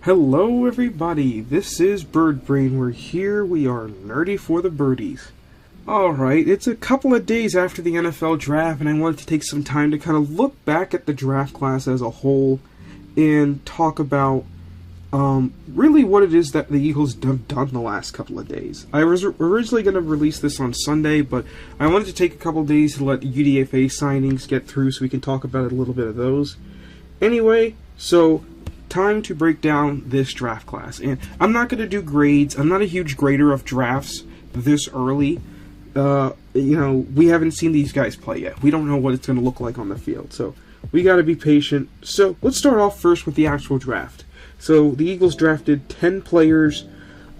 Hello everybody, this is Bird Brain. We are nerdy for the birdies. Alright, it's a couple of days after the NFL draft, and I wanted to take some time to kind of look back at the draft class as a whole and talk about really what it is that the Eagles have done the last couple of days. I was originally going to release this on Sunday, but I wanted to take a couple of days to let UDFA signings get through so we can talk about a little bit of those. Anyway, so time to break down this draft class. And I'm not going to do grades. I'm not a huge grader of drafts this early. We haven't seen these guys play yet. We don't know what it's going to look like on the field. So we got to be patient. So let's start off first with the actual draft. So the Eagles drafted 10 players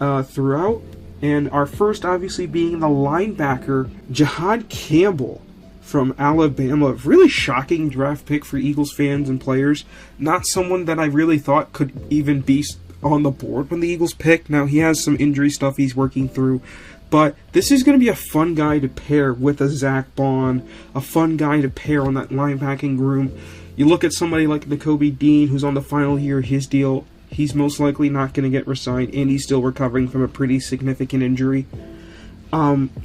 throughout. And our first obviously being the linebacker, Jihaad Campbell from Alabama. Really shocking draft pick for Eagles fans and players. Not someone that I really thought could even be on the board when the Eagles picked. Now, he has some injury stuff he's working through. But this is going to be a fun guy to pair with a Zack Baun. A fun guy to pair on that linebacking room. You look at somebody like Nakobe Dean, who's on the final year of his deal. He's most likely not going to get re-signed, and he's still recovering from a pretty significant injury.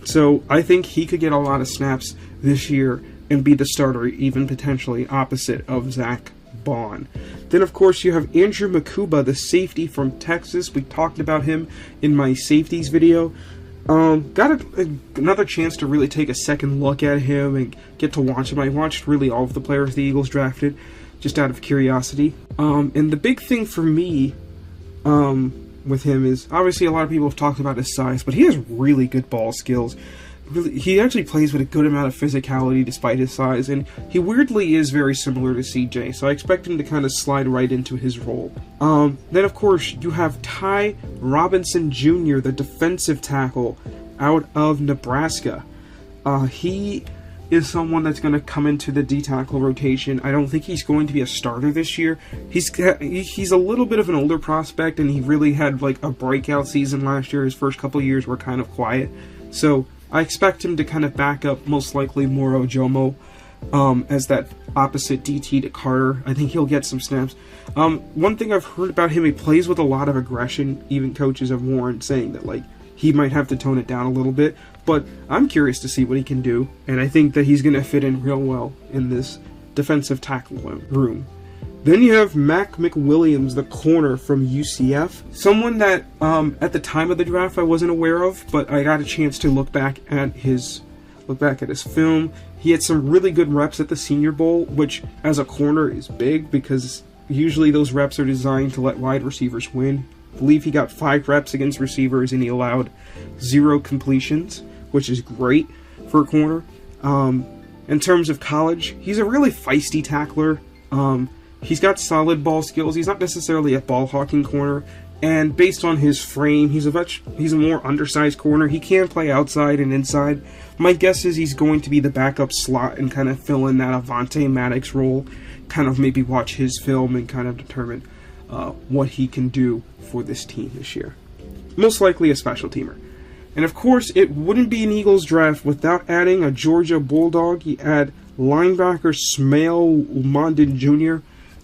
So I think he could get a lot of snaps this year and be the starter, even potentially opposite of Zack Baun. Then, of course, you have Andrew Mukuba, the safety from Texas. We talked about him in my safeties video. Got another chance to really take a second look at him and get to watch him. I watched really all of the players the Eagles drafted, just out of curiosity. And the big thing for me, with him is, obviously a lot of people have talked about his size, but he has really good ball skills. He actually plays with a good amount of physicality despite his size, and he weirdly is very similar to CJ, so I expect him to kind of slide right into his role. Then, of course, you have Ty Robinson Jr., the defensive tackle out of Nebraska. He is someone that's going to come into the D-tackle rotation. I don't think he's going to be a starter this year. He's a little bit of an older prospect, and he really had like a breakout season last year. His first couple of years were kind of quiet. So I expect him to kind of back up, most likely, Moro Ojomo as that opposite DT to Carter. I think he'll get some snaps. One thing I've heard about him, he plays with a lot of aggression. Even coaches have warned, saying that like he might have to tone it down a little bit. But I'm curious to see what he can do, and I think that he's going to fit in real well in this defensive tackle room. Then you have Mac McWilliams, the corner from UCF. Someone that, at the time of the draft, I wasn't aware of, but I got a chance to look back at his film. He had some really good reps at the Senior Bowl, which, as a corner, is big, because usually those reps are designed to let wide receivers win. I believe he got 5 reps against receivers, and he allowed 0 completions, which is great for a corner. In terms of college, he's a really feisty tackler. He's got solid ball skills. He's not necessarily a ball-hawking corner, and based on his frame, he's a more undersized corner. He can play outside and inside. My guess is he's going to be the backup slot and kind of fill in that Avonte Maddox role, kind of maybe watch his film and kind of determine what he can do for this team this year. Most likely a special teamer. And of course, it wouldn't be an Eagles draft without adding a Georgia Bulldog. You add linebacker Smael Mondon Jr.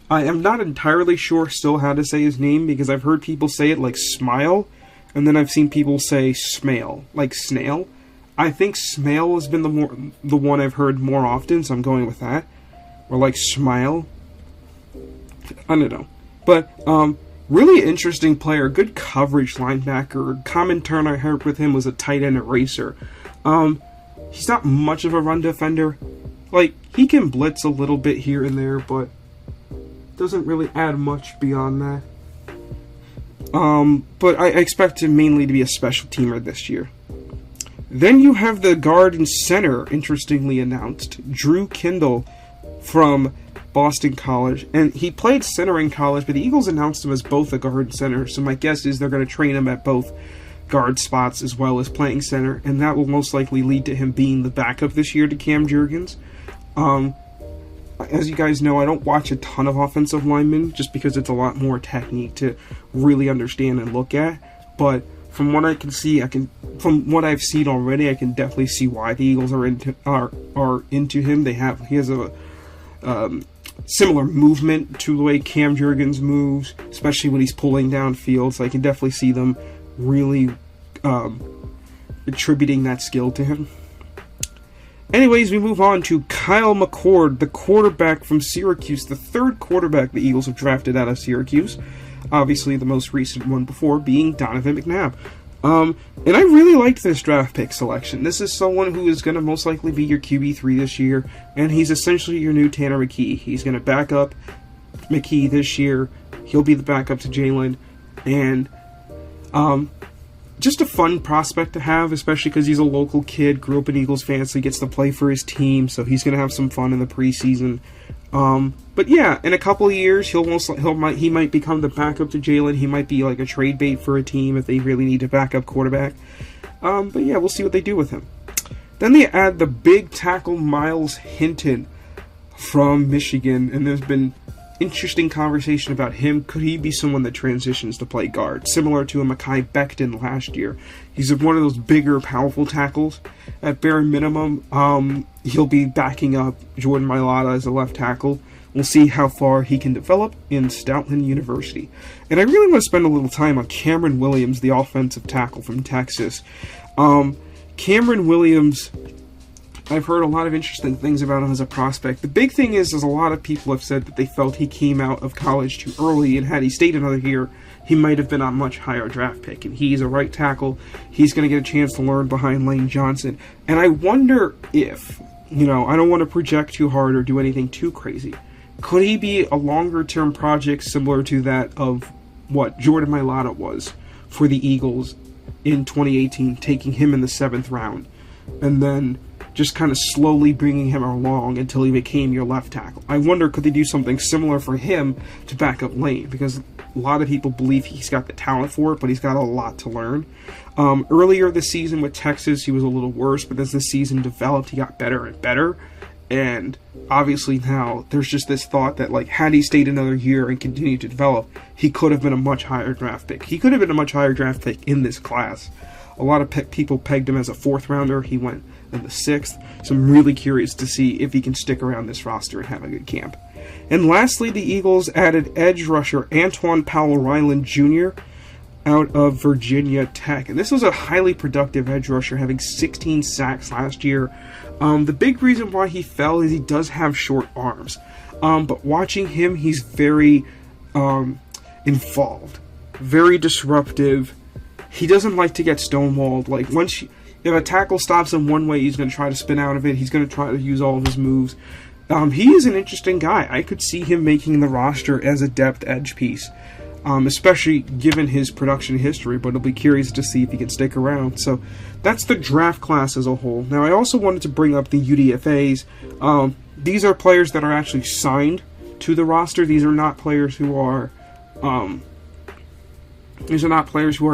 I am not entirely sure still how to say his name, because I've heard people say it like Smile, and then I've seen people say Smail, like snail. I think Smail has been the one I've heard more often, so I'm going with that. Or like Smile. I don't know. But, really interesting player, good coverage linebacker. Common term I heard with him was a tight end eraser. He's not much of a run defender. Like, he can blitz a little bit here and there, but doesn't really add much beyond that. But I expect him mainly to be a special teamer this year. Then you have the guard and center, interestingly announced, Drew Kindle from Boston College, and he played center in college, but the Eagles announced him as both a guard and center, so my guess is they're going to train him at both guard spots as well as playing center, and that will most likely lead to him being the backup this year to Cam Jurgens. As you guys know, I don't watch a ton of offensive linemen, just because it's a lot more technique to really understand and look at, but from what I can see, from what I've seen already, I can definitely see why the Eagles are into him. He has a similar movement to the way Cam Jurgens moves, especially when he's pulling down fields. I can definitely see them really attributing that skill to him. Anyways, we move on to Kyle McCord, the quarterback from Syracuse, the third quarterback the Eagles have drafted out of Syracuse. Obviously, the most recent one before being Donovan McNabb. And I really liked this draft pick selection. This is someone who is going to most likely be your QB3 this year, and he's essentially your new Tanner McKee. He's going to back up McKee this year. He'll be the backup to Jalen, and just a fun prospect to have, especially because he's a local kid, grew up an Eagles fan, so he gets to play for his team, so he's going to have some fun in the preseason. But yeah, in a couple of years, he might become the backup to Jalen. He might be like a trade bait for a team if they really need a backup quarterback. But yeah, we'll see what they do with him. Then they add the big tackle Miles Hinton from Michigan, and there's been interesting conversation about him. Could he be someone that transitions to play guard, similar to a Mekhi Becton last year? He's one of those bigger, powerful tackles. At bare minimum, he'll be backing up Jordan Mailata as a left tackle. We'll see how far he can develop in Stoutland University. And I really want to spend a little time on Cameron Williams, the offensive tackle from Texas. Cameron Williams, I've heard a lot of interesting things about him as a prospect. The big thing is a lot of people have said that they felt he came out of college too early, and had he stayed another year, he might have been a much higher draft pick. And he's a right tackle. He's going to get a chance to learn behind Lane Johnson. And I wonder if, I don't want to project too hard or do anything too crazy. Could he be a longer-term project similar to that of what Jordan Mailata was for the Eagles in 2018, taking him in the 7th round, and then just kind of slowly bringing him along until he became your left tackle? I wonder, could they do something similar for him to back up Lane? Because a lot of people believe he's got the talent for it, but he's got a lot to learn. Earlier this season with Texas, he was a little worse, but as the season developed, he got better and better. And obviously now there's just this thought that, like, had he stayed another year and continued to develop, he could have been a much higher draft pick. He could have been a much higher draft pick in this class. A lot of people pegged him as a 4th rounder. He went in the 6th. So I'm really curious to see if he can stick around this roster and have a good camp. And lastly, the Eagles added edge rusher Antoine Powell-Ryland Jr. out of Virginia Tech. And this was a highly productive edge rusher, having 16 sacks last year. The big reason why he fell is he does have short arms. But watching him, he's very involved, very disruptive. He doesn't like to get stonewalled. Like, if a tackle stops him one way, he's going to try to spin out of it. He's going to try to use all of his moves. He is an interesting guy. I could see him making the roster as a depth edge piece, especially given his production history, but I'll be curious to see if he can stick around. So that's the draft class as a whole. Now, I also wanted to bring up the UDFAs. These are players that are actually signed to the roster. These are not players who are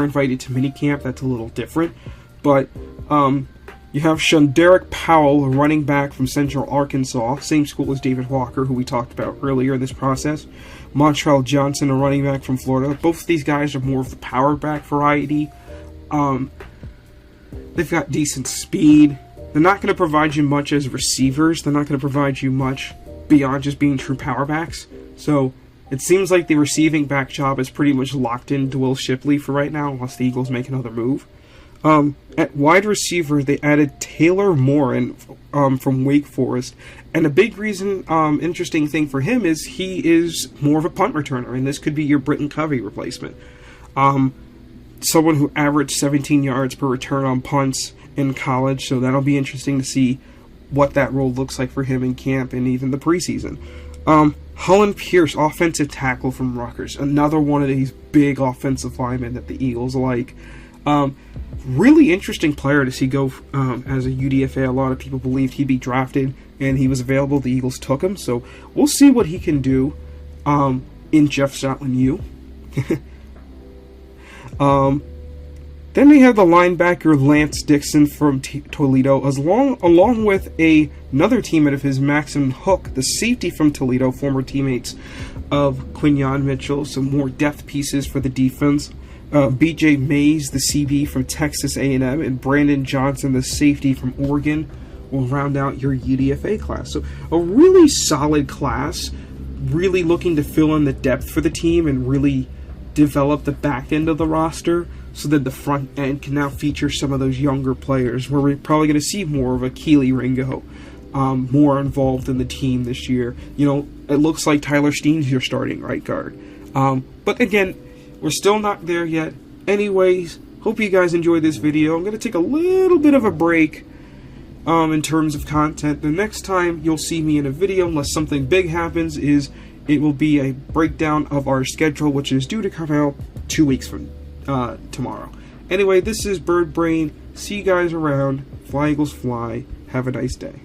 invited to minicamp. That's a little different. But you have Shunderick Powell, a running back from Central Arkansas, same school as David Walker, who we talked about earlier in this process. Montrell Johnson, a running back from Florida. Both of these guys are more of the power back variety. They've got decent speed. They're not going to provide you much as receivers. They're not going to provide you much beyond just being true power backs. So it seems like the receiving back job is pretty much locked into Will Shipley for right now, unless the Eagles make another move. At wide receiver, they added Taylor Morin from Wake Forest. And a big interesting thing for him is he is more of a punt returner, and this could be your Britton Covey replacement. Someone who averaged 17 yards per return on punts in college, so that'll be interesting to see what that role looks like for him in camp and even the preseason. Hullen Pierce, offensive tackle from Rutgers, another one of these big offensive linemen that the Eagles like. Really interesting player to see go as a UDFA. A lot of people believed he'd be drafted, and he was available. The Eagles took him, so we'll see what he can do in Jeff Stoutland U. Then we have the linebacker Lance Dixon from Toledo, along with another teammate of his, Maxim Hook, the safety from Toledo, former teammates of Quinyon Mitchell. Some more depth pieces for the defense. B.J. Mays, the CB from Texas A&M, and Brandon Johnson, the safety from Oregon, will round out your UDFA class. So a really solid class. really looking to fill in the depth for the team and really develop the back end of the roster so that the front end can now feature some of those younger players, where we're probably going to see more of a Keely Ringo more involved in the team this year. You know, it looks like Tyler Steen's your starting right guard. But again, we're still not there yet. Anyways, hope you guys enjoyed this video. I'm going to take a little bit of a break in terms of content. The next time you'll see me in a video, unless something big happens, it will be a breakdown of our schedule, which is due to come out 2 weeks from tomorrow. Anyway, this is Bird Brain. See you guys around. Fly Eagles fly. Have a nice day.